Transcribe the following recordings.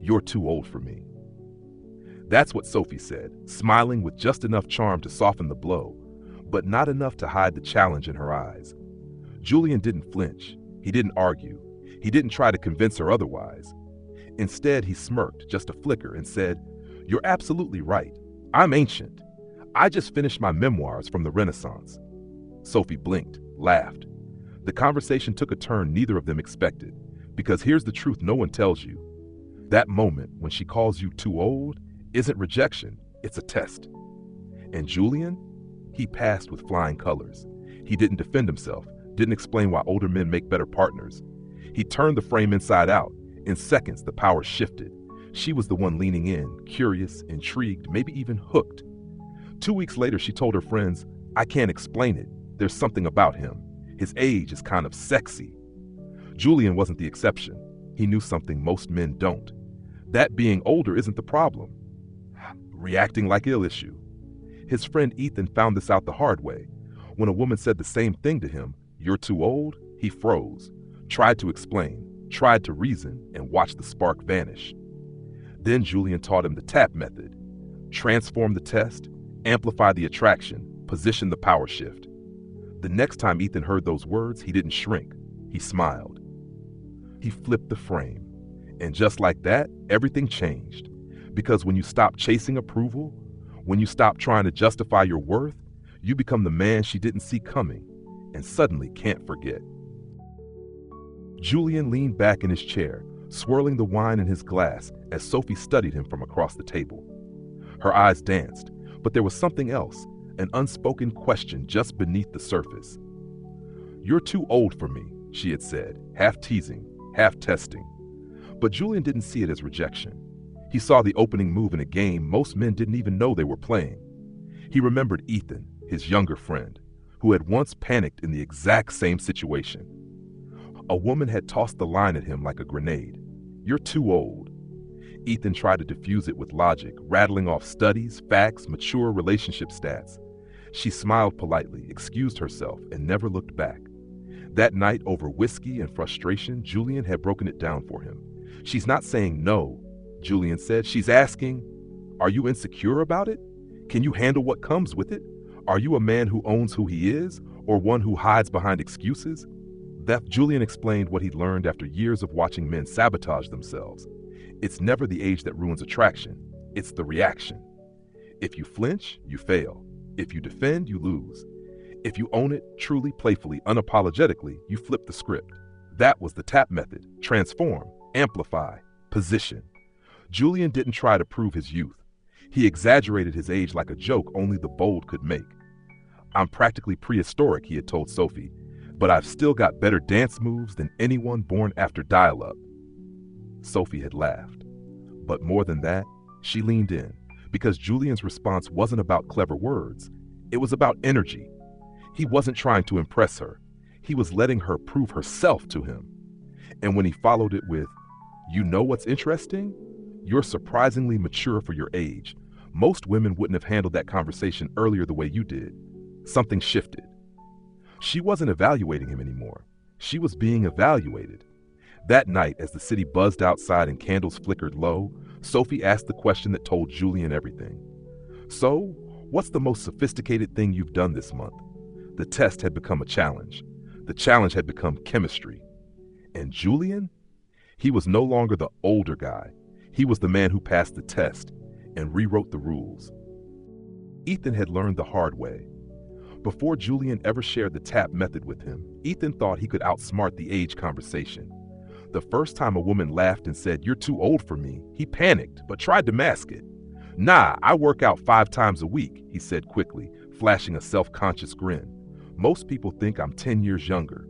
"You're too old for me." That's what Sophie said, smiling with just enough charm to soften the blow, but not enough to hide the challenge in her eyes. Julian didn't flinch. He didn't argue. He didn't try to convince her otherwise. Instead, he smirked, just a flicker, and said, "You're absolutely right. I'm ancient. I just finished my memoirs from the Renaissance." Sophie blinked, laughed. The conversation took a turn neither of them expected, because here's the truth no one tells you. That moment when she calls you too old isn't rejection, it's a test. And Julian, he passed with flying colors. He didn't defend himself, didn't explain why older men make better partners. He turned the frame inside out. In seconds, the power shifted. She was the one leaning in, curious, intrigued, maybe even hooked. 2 weeks later, she told her friends, "I can't explain it. There's something about him. His age is kind of sexy." Julian wasn't the exception. He knew something most men don't. That being older isn't the problem. Reacting like ill issue. His friend Ethan found this out the hard way. When a woman said the same thing to him, "You're too old," he froze, tried to explain, tried to reason, and watched the spark vanish. Then Julian taught him the tap method. Transform the test, amplify the attraction, position the power shift. The next time Ethan heard those words, he didn't shrink. He smiled. He flipped the frame. And just like that, everything changed. Because when you stop chasing approval, when you stop trying to justify your worth, you become the man she didn't see coming and suddenly can't forget. Julian leaned back in his chair, swirling the wine in his glass as Sophie studied him from across the table. Her eyes danced, but there was something else, an unspoken question just beneath the surface. "You're too old for me," she had said, half teasing, half testing. But Julian didn't see it as rejection. He saw the opening move in a game most men didn't even know they were playing. He remembered Ethan, his younger friend, who had once panicked in the exact same situation. A woman had tossed the line at him like a grenade. "You're too old." Ethan tried to defuse it with logic, rattling off studies, facts, mature relationship stats. She smiled politely, excused herself, and never looked back. That night, over whiskey and frustration, Julian had broken it down for him. "She's not saying no," Julian said. "She's asking, are you insecure about it? Can you handle what comes with it? Are you a man who owns who he is, or one who hides behind excuses?" Julian explained what he'd learned after years of watching men sabotage themselves. It's never the age that ruins attraction. It's the reaction. If you flinch, you fail. If you defend, you lose. If you own it truly, playfully, unapologetically, you flip the script. That was the tap method. Transform, amplify, position. Julian didn't try to prove his youth. He exaggerated his age like a joke only the bold could make. "I'm practically prehistoric," he had told Sophie, "but I've still got better dance moves than anyone born after dial-up." Sophie had laughed. But more than that, she leaned in, because Julian's response wasn't about clever words. It was about energy. He wasn't trying to impress her. He was letting her prove herself to him. And when he followed it with, "You know what's interesting? You're surprisingly mature for your age. Most women wouldn't have handled that conversation earlier the way you did." Something shifted. She wasn't evaluating him anymore. She was being evaluated. That night, as the city buzzed outside and candles flickered low, Sophie asked the question that told Julian everything. "So, what's the most sophisticated thing you've done this month?" The test had become a challenge. The challenge had become chemistry. And Julian? He was no longer the older guy. He was the man who passed the test and rewrote the rules. Ethan had learned the hard way. Before Julian ever shared the tap method with him, Ethan thought he could outsmart the age conversation. The first time a woman laughed and said, "You're too old for me," he panicked, but tried to mask it. "Nah, I work out 5 times a week," he said quickly, flashing a self-conscious grin. "Most people think I'm 10 years younger."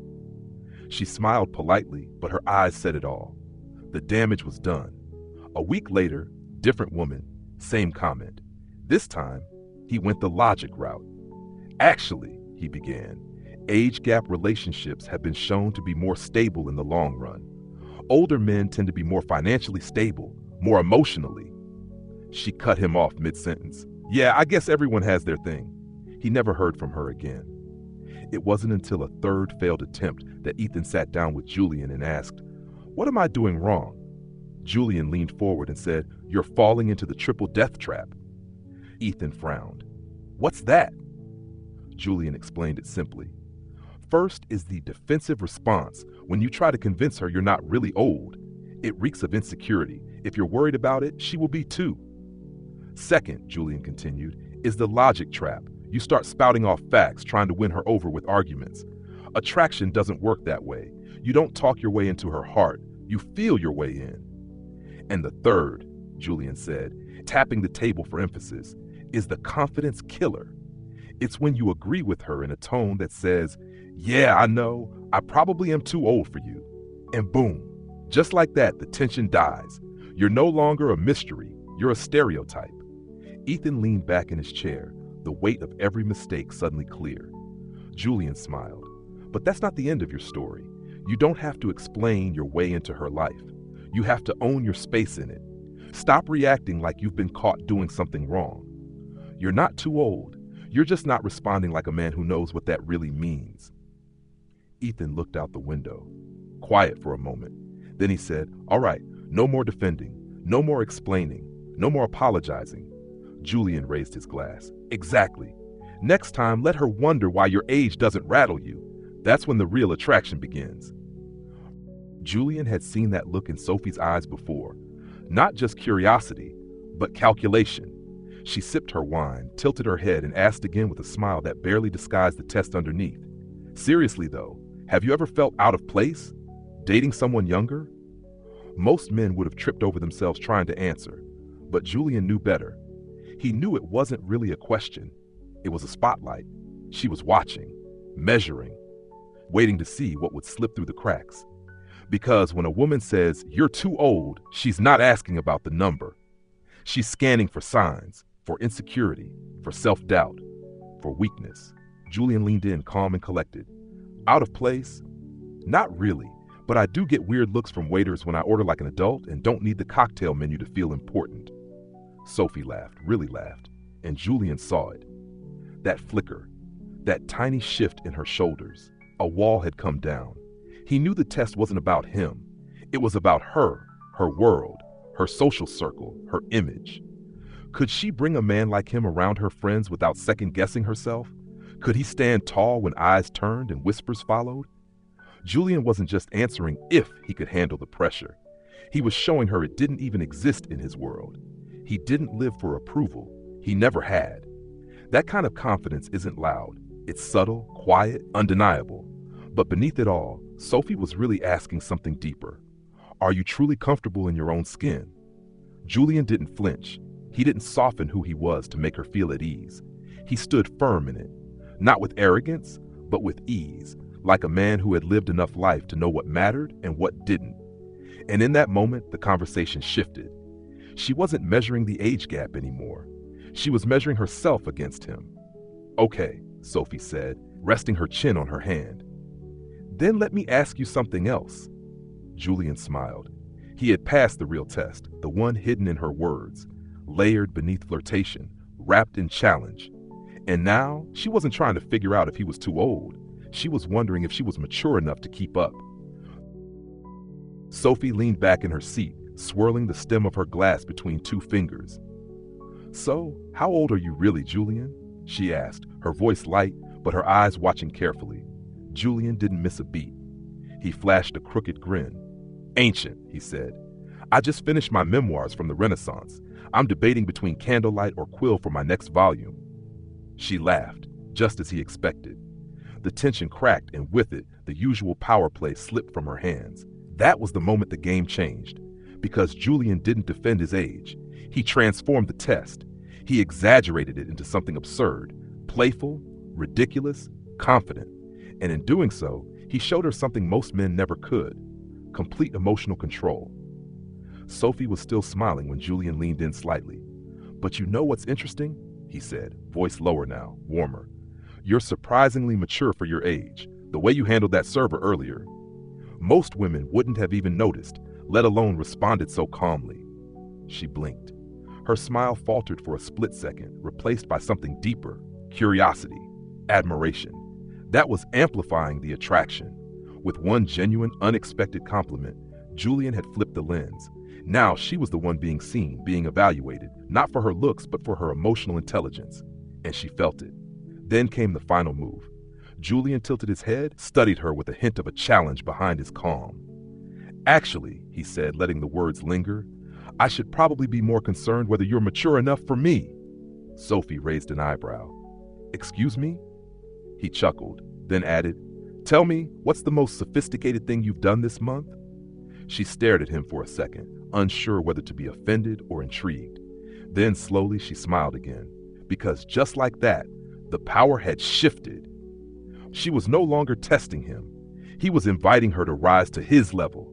She smiled politely, but her eyes said it all. The damage was done. A week later, different woman, same comment. This time, he went the logic route. "Actually," he began, "age gap relationships have been shown to be more stable in the long run. Older men tend to be more financially stable, more emotionally." She cut him off mid-sentence. "Yeah, I guess everyone has their thing." He never heard from her again. It wasn't until a third failed attempt that Ethan sat down with Julian and asked, "What am I doing wrong?" Julian leaned forward and said, "You're falling into the triple death trap." Ethan frowned. "What's that?" Julian explained it simply. First is the defensive response when you try to convince her you're not really old. It reeks of insecurity. If you're worried about it, she will be too. Second, Julian continued, is the logic trap. You start spouting off facts, trying to win her over with arguments. Attraction doesn't work that way. You don't talk your way into her heart. You feel your way in. And the third, Julian said, tapping the table for emphasis, is the confidence killer. It's when you agree with her in a tone that says, "Yeah, I know, I probably am too old for you." And boom, just like that, the tension dies. You're no longer a mystery, you're a stereotype. Ethan leaned back in his chair, the weight of every mistake suddenly clear. Julian smiled. But that's not the end of your story. You don't have to explain your way into her life. You have to own your space in it. Stop reacting like you've been caught doing something wrong. You're not too old. You're just not responding like a man who knows what that really means. Ethan looked out the window, quiet for a moment. Then he said, "All right, no more defending, no more explaining, no more apologizing." Julian raised his glass. "Exactly. Next time, let her wonder why your age doesn't rattle you. That's when the real attraction begins." Julian had seen that look in Sophie's eyes before. Not just curiosity, but calculation. She sipped her wine, tilted her head, and asked again with a smile that barely disguised the test underneath. "Seriously though, have you ever felt out of place? Dating someone younger?" Most men would have tripped over themselves trying to answer, but Julian knew better. He knew it wasn't really a question. It was a spotlight. She was watching, measuring, waiting to see what would slip through the cracks. Because when a woman says, "You're too old," she's not asking about the number. She's scanning for signs, for insecurity, for self-doubt, for weakness. Julian leaned in, calm and collected. "Out of place? Not really, but I do get weird looks from waiters when I order like an adult and don't need the cocktail menu to feel important." Sophie laughed, really laughed, and Julian saw it. That flicker, that tiny shift in her shoulders. A wall had come down. He knew the test wasn't about him. It was about her, her world, her social circle, her image. Could she bring a man like him around her friends without second-guessing herself? Could he stand tall when eyes turned and whispers followed? Julian wasn't just answering if he could handle the pressure. He was showing her it didn't even exist in his world. He didn't live for approval. He never had. That kind of confidence isn't loud. It's subtle, quiet, undeniable. But beneath it all, Sophie was really asking something deeper. Are you truly comfortable in your own skin? Julian didn't flinch. He didn't soften who he was to make her feel at ease. He stood firm in it, not with arrogance, but with ease, like a man who had lived enough life to know what mattered and what didn't. And in that moment, the conversation shifted. She wasn't measuring the age gap anymore. She was measuring herself against him. "Okay," Sophie said, resting her chin on her hand. "Then let me ask you something else." Julian smiled. He had passed the real test, the one hidden in her words, layered beneath flirtation, wrapped in challenge. And now, she wasn't trying to figure out if he was too old. She was wondering if she was mature enough to keep up. Sophie leaned back in her seat, swirling the stem of her glass between two fingers. "So, how old are you really, Julian?" she asked, her voice light, but her eyes watching carefully. Julian didn't miss a beat. He flashed a crooked grin. "Ancient," he said. "I just finished my memoirs from the Renaissance. I'm debating between candlelight or quill for my next volume." She laughed, just as he expected. The tension cracked, and with it, the usual power play slipped from her hands. That was the moment the game changed. Because Julian didn't defend his age. He transformed the test. He exaggerated it into something absurd, playful, ridiculous, confident. And in doing so, he showed her something most men never could: complete emotional control. Sophie was still smiling when Julian leaned in slightly. "But you know what's interesting?" he said, voice lower now, warmer. "You're surprisingly mature for your age, the way you handled that server earlier. Most women wouldn't have even noticed, let alone responded so calmly." She blinked. Her smile faltered for a split second, replaced by something deeper: curiosity, admiration. That was amplifying the attraction. With one genuine, unexpected compliment, Julian had flipped the lens. Now she was the one being seen, being evaluated, not for her looks, but for her emotional intelligence. And she felt it. Then came the final move. Julian tilted his head, studied her with a hint of a challenge behind his calm. "Actually," he said, letting the words linger, "I should probably be more concerned whether you're mature enough for me." Sophie raised an eyebrow. "Excuse me?" He chuckled, then added, "Tell me, what's the most sophisticated thing you've done this month?" She stared at him for a second, unsure whether to be offended or intrigued. Then slowly she smiled again, because just like that, the power had shifted. She was no longer testing him. He was inviting her to rise to his level.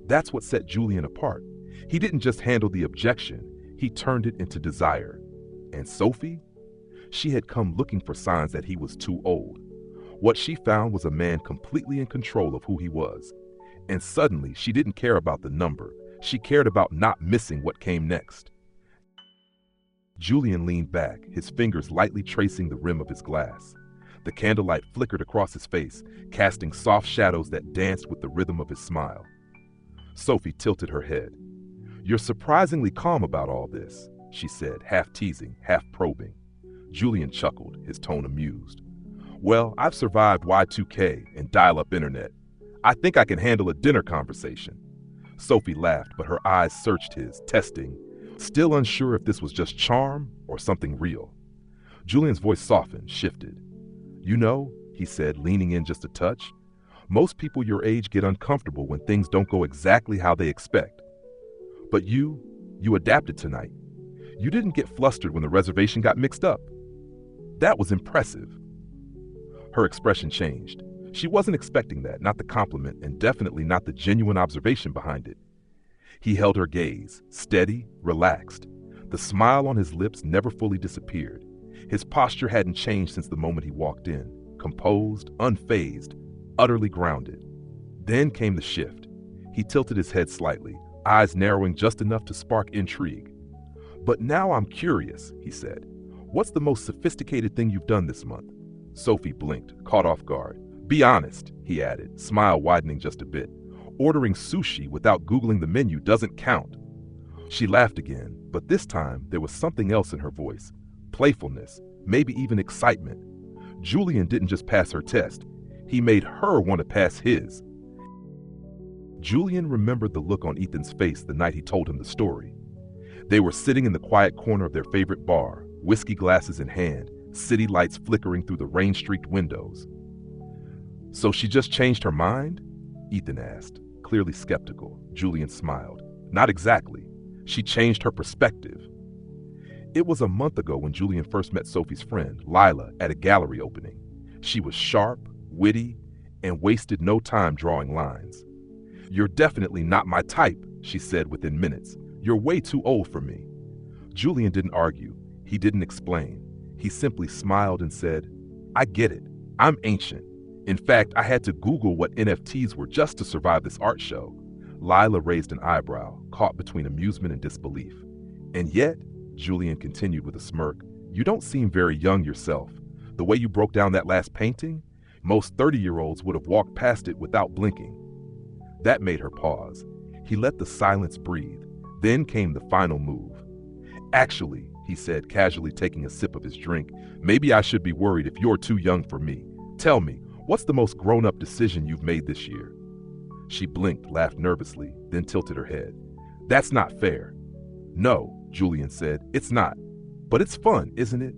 That's what set Julian apart. He didn't just handle the objection, he turned it into desire. And Sophie? She had come looking for signs that he was too old. What she found was a man completely in control of who he was. And suddenly, she didn't care about the number. She cared about not missing what came next. Julian leaned back, his fingers lightly tracing the rim of his glass. The candlelight flickered across his face, casting soft shadows that danced with the rhythm of his smile. Sophie tilted her head. "You're surprisingly calm about all this," she said, half teasing, half probing. Julian chuckled, his tone amused. "Well, I've survived Y2K and dial-up internet. I think I can handle a dinner conversation." Sophie laughed, but her eyes searched his, testing, still unsure if this was just charm or something real. Julian's voice softened, shifted. "You know," he said, leaning in just a touch, "most people your age get uncomfortable when things don't go exactly how they expect. But you adapted tonight. You didn't get flustered when the reservation got mixed up. That was impressive." Her expression changed. She wasn't expecting that, not the compliment, and definitely not the genuine observation behind it. He held her gaze, steady, relaxed. The smile on his lips never fully disappeared. His posture hadn't changed since the moment he walked in, composed, unfazed, utterly grounded. Then came the shift. He tilted his head slightly, eyes narrowing just enough to spark intrigue. "But now I'm curious," he said. "What's the most sophisticated thing you've done this month?" Sophie blinked, caught off guard. "Be honest," he added, smile widening just a bit. "Ordering sushi without Googling the menu doesn't count." She laughed again, but this time there was something else in her voice. Playfulness, maybe even excitement. Julian didn't just pass her test. He made her want to pass his. Julian remembered the look on Ethan's face the night he told him the story. They were sitting in the quiet corner of their favorite bar, whiskey glasses in hand, city lights flickering through the rain-streaked windows. "So she just changed her mind?" Ethan asked, clearly skeptical. Julian smiled. "Not exactly. She changed her perspective." It was a month ago when Julian first met Sophie's friend, Lila, at a gallery opening. She was sharp, witty, and wasted no time drawing lines. "You're definitely not my type," she said within minutes. "You're way too old for me." Julian didn't argue. He didn't explain. He simply smiled and said, "I get it. I'm ancient. In fact, I had to Google what NFTs were just to survive this art show." Lila raised an eyebrow, caught between amusement and disbelief. "And yet," Julian continued with a smirk, "you don't seem very young yourself. The way you broke down that last painting, most 30-year-olds would have walked past it without blinking." That made her pause. He let the silence breathe. Then came the final move. "Actually," he said, casually taking a sip of his drink, "maybe I should be worried if you're too young for me. Tell me, what's the most grown-up decision you've made this year?" She blinked, laughed nervously, then tilted her head. "That's not fair." "No," Julian said, "it's not. But it's fun, isn't it?"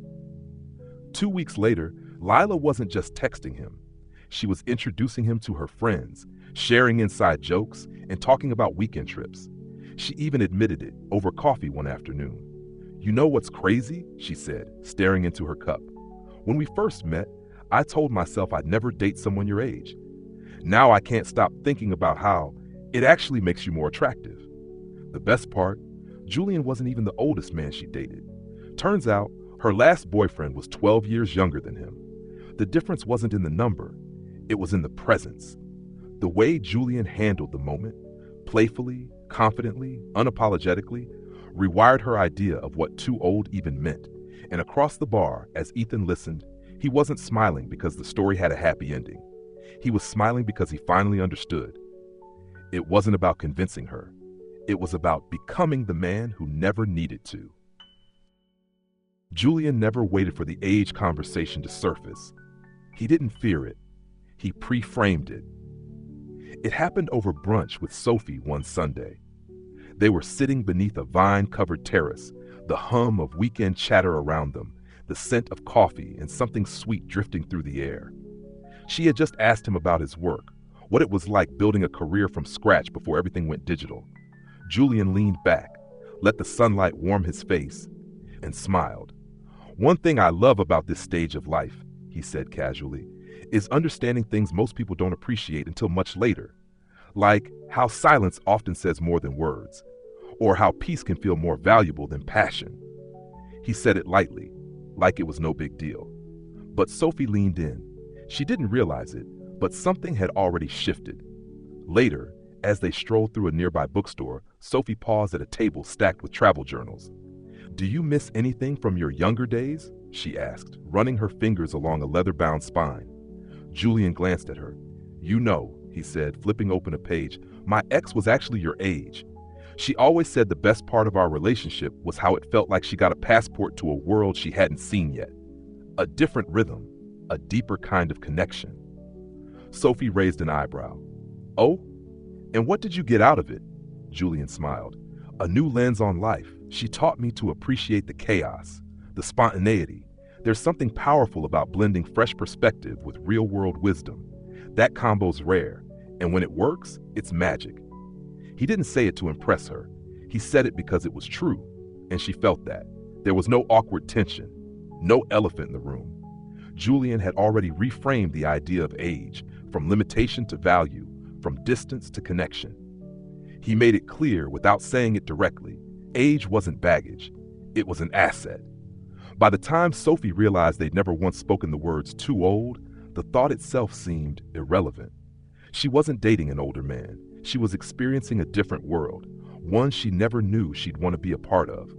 2 weeks later, Lila wasn't just texting him. She was introducing him to her friends, sharing inside jokes, and talking about weekend trips. She even admitted it over coffee one afternoon. "You know what's crazy?" she said, staring into her cup. "When we first met, I told myself I'd never date someone your age. Now I can't stop thinking about how it actually makes you more attractive." The best part, Julian wasn't even the oldest man she dated. Turns out, her last boyfriend was 12 years younger than him. The difference wasn't in the number, it was in the presence. The way Julian handled the moment, playfully, confidently, unapologetically, rewired her idea of what too old even meant. And across the bar, as Ethan listened, he wasn't smiling because the story had a happy ending. He was smiling because he finally understood. It wasn't about convincing her. It was about becoming the man who never needed to. Julian never waited for the age conversation to surface. He didn't fear it. He pre-framed it. It happened over brunch with Sophie one Sunday. They were sitting beneath a vine-covered terrace, the hum of weekend chatter around them, the scent of coffee and something sweet drifting through the air. She had just asked him about his work, what it was like building a career from scratch before everything went digital. Julian leaned back, let the sunlight warm his face, and smiled. "One thing I love about this stage of life," he said casually, "is understanding things most people don't appreciate until much later. Like how silence often says more than words, or how peace can feel more valuable than passion." He said it lightly, like it was no big deal. But Sophie leaned in. She didn't realize it, but something had already shifted. Later, as they strolled through a nearby bookstore, Sophie paused at a table stacked with travel journals. "Do you miss anything from your younger days?" she asked, running her fingers along a leather-bound spine. Julian glanced at her. "You know," he said, flipping open a page, "my ex was actually your age. She always said the best part of our relationship was how it felt like she got a passport to a world she hadn't seen yet. A different rhythm, a deeper kind of connection." Sophie raised an eyebrow. "Oh? And what did you get out of it?" Julian smiled. "A new lens on life. She taught me to appreciate the chaos, the spontaneity. There's something powerful about blending fresh perspective with real-world wisdom. That combo's rare, and when it works, it's magic." He didn't say it to impress her. He said it because it was true, and she felt that. There was no awkward tension, no elephant in the room. Julian had already reframed the idea of age, from limitation to value, from distance to connection. He made it clear, without saying it directly, age wasn't baggage, it was an asset. By the time Sophie realized they'd never once spoken the words "too old," the thought itself seemed irrelevant. She wasn't dating an older man. She was experiencing a different world, one she never knew she'd want to be a part of.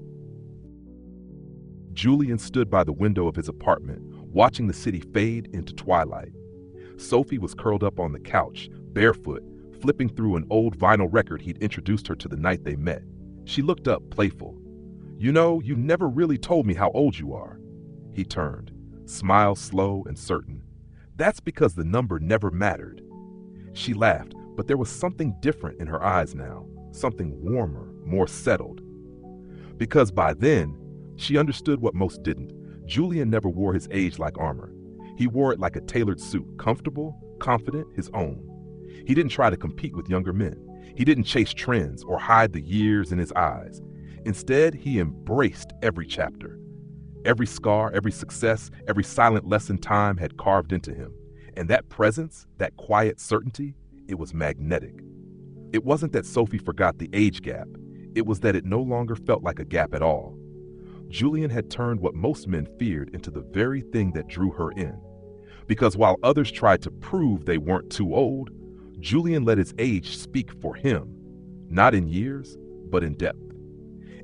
Julian stood by the window of his apartment, watching the city fade into twilight. Sophie was curled up on the couch, barefoot, flipping through an old vinyl record he'd introduced her to the night they met. She looked up, playful. "You know, you never really told me how old you are." He turned, smile slow and certain. "That's because the number never mattered." She laughed, but there was something different in her eyes now, something warmer, more settled. Because by then, she understood what most didn't. Julian never wore his age like armor. He wore it like a tailored suit, comfortable, confident, his own. He didn't try to compete with younger men. He didn't chase trends or hide the years in his eyes. Instead, he embraced every chapter. Every scar, every success, every silent lesson time had carved into him. And that presence, that quiet certainty, it was magnetic. It wasn't that Sophie forgot the age gap. It was that it no longer felt like a gap at all. Julian had turned what most men feared into the very thing that drew her in. Because while others tried to prove they weren't too old, Julian let his age speak for him, not in years, but in depth.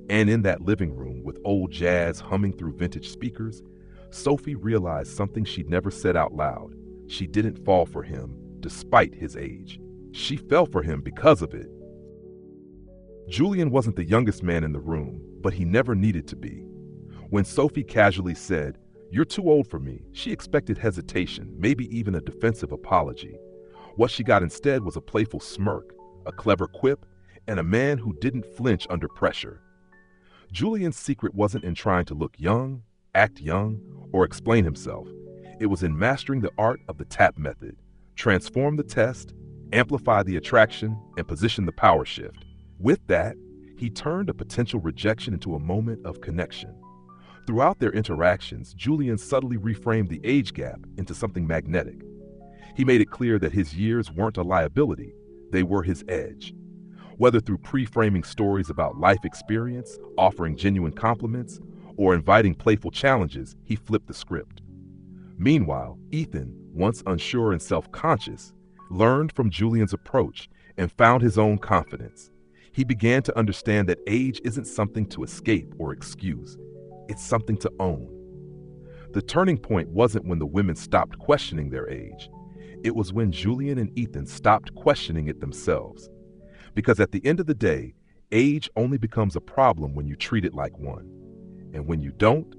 And in that living room with old jazz humming through vintage speakers, Sophie realized something she'd never said out loud. She didn't fall for him despite his age. She fell for him because of it. Julian wasn't the youngest man in the room, but he never needed to be. When Sophie casually said, "You're too old for me," she expected hesitation, maybe even a defensive apology. What she got instead was a playful smirk, a clever quip, and a man who didn't flinch under pressure. Julian's secret wasn't in trying to look young, act young, or explain himself. It was in mastering the art of the tap method. Transform the test, amplify the attraction, and position the power shift. With that, he turned a potential rejection into a moment of connection. Throughout their interactions, Julian subtly reframed the age gap into something magnetic. He made it clear that his years weren't a liability, they were his edge. Whether through pre-framing stories about life experience, offering genuine compliments, or inviting playful challenges, he flipped the script. Meanwhile, Ethan, once unsure and self-conscious, learned from Julian's approach and found his own confidence. He began to understand that age isn't something to escape or excuse. It's something to own. The turning point wasn't when the women stopped questioning their age. It was when Julian and Ethan stopped questioning it themselves. Because at the end of the day, Age only becomes a problem when you treat it like one. And when you don't,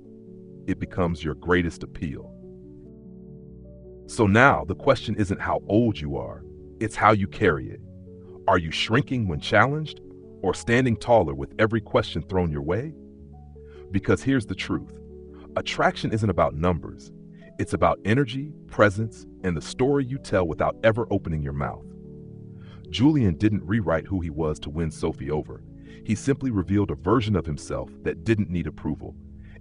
it becomes your greatest appeal. So now the question isn't how old you are, it's how you carry it. Are you shrinking when challenged or standing taller with every question thrown your way? Because here's the truth. Attraction isn't about numbers. It's about energy, presence, and the story you tell without ever opening your mouth. Julian didn't rewrite who he was to win Sophie over. He simply revealed a version of himself that didn't need approval.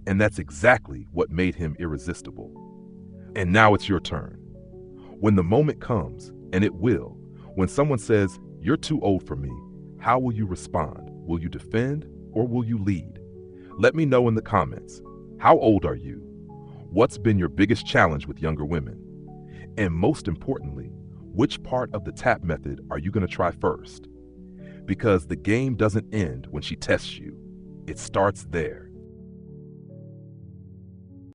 And that's exactly what made him irresistible. And now it's your turn. When the moment comes, and it will, when someone says, "You're too old for me," how will you respond? Will you defend or will you lead? Let me know in the comments. How old are you? What's been your biggest challenge with younger women? And most importantly, which part of the tap method are you going to try first? Because the game doesn't end when she tests you. It starts there.